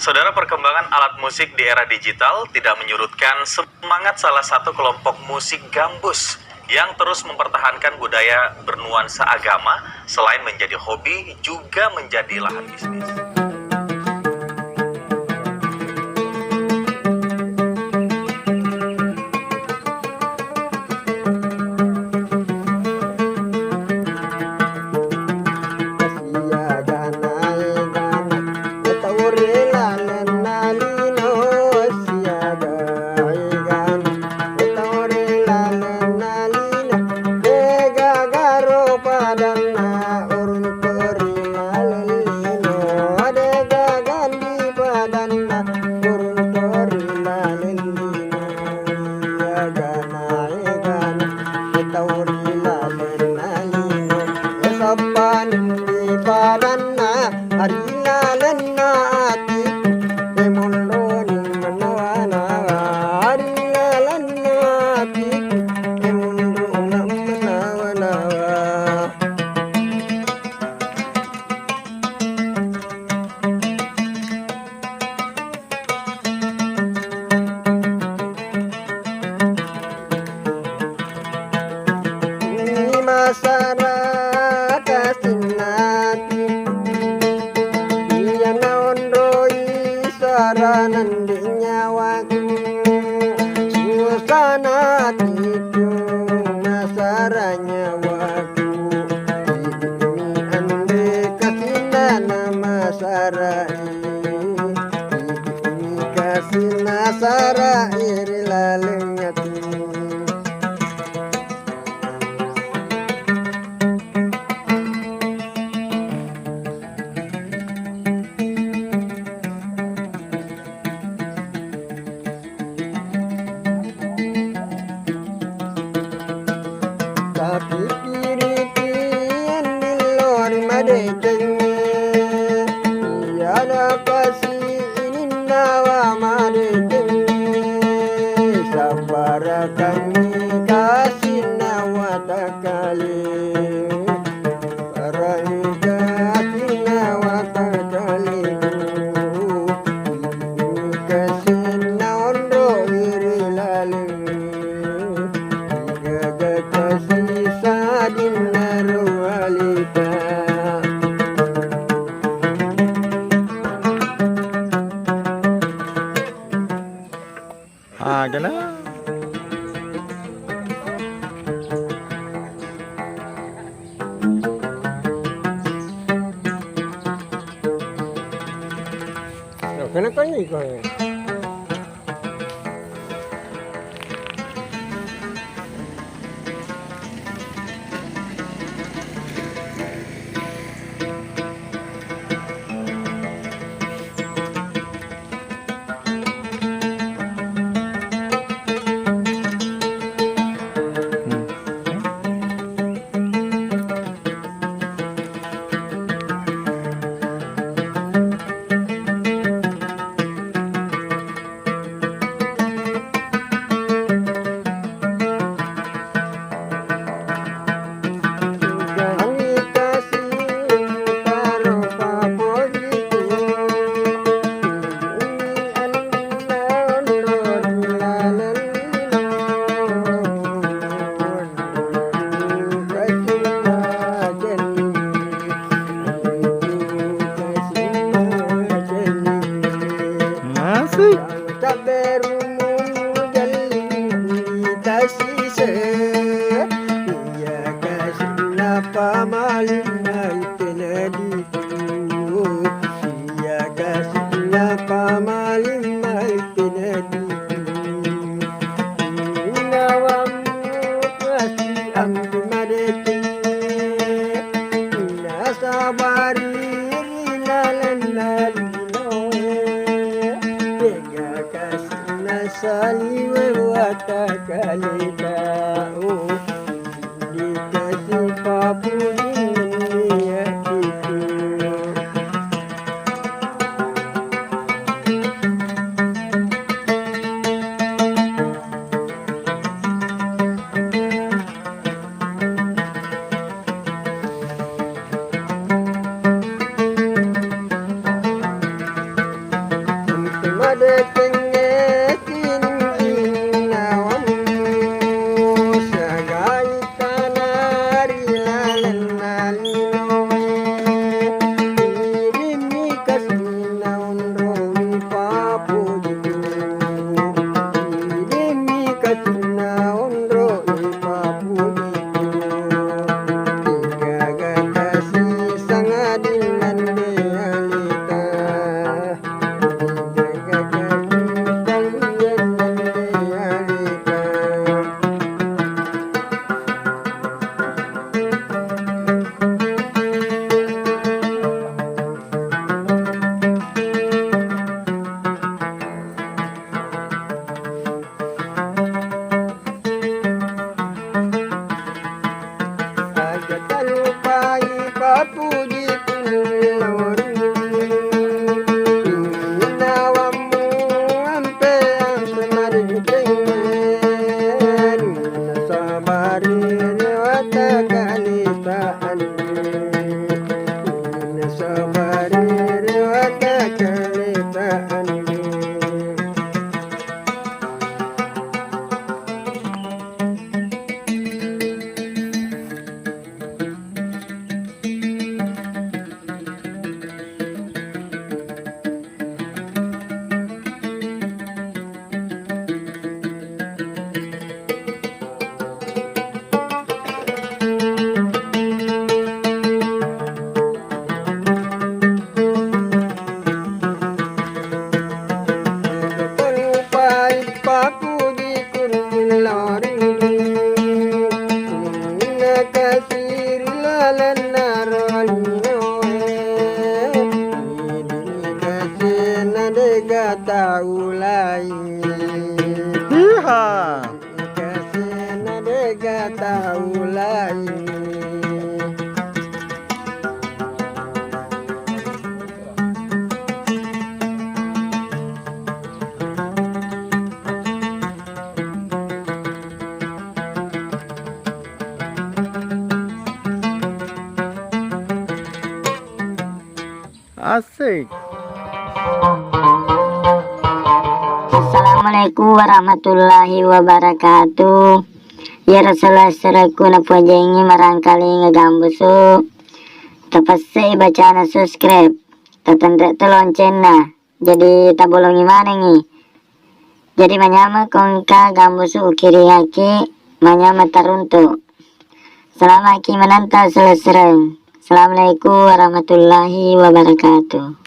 Saudara, perkembangan alat musik di era digital tidak menyurutkan semangat salah satu kelompok musik gambus yang terus mempertahankan budaya bernuansa agama. Selain menjadi hobi, juga menjadi lahan bisnis. Masyarakat sinati Iya naondoi saranan di nyawaku Susana tiku masara nyawaku Ini ande kasinana masarai Ini kasina sarai rilalengati Tapi kiri-kirian di luar madekenge Tiada kasih ini nawa madekenge Sabara kami kasih nawa takali Para kasih nawa takali Kasih naondo iri lalu Ganun. Kenapa ni kau? Saliwe watakalita dikasih papunya itu. Iha. Asik. Assalamualaikum warahmatullahi wabarakatuh. Ya Rasulullah seraku napuajengi marangkali ngegambusu. Tapasai bacana subscribe. Tatandrek loncengna. Jadi tabolongi mana nih? Jadi manyama kongka gambusu ukiri haki manyama taruntu. Selama ki menanta selesai. Assalamualaikum warahmatullahi wabarakatuh.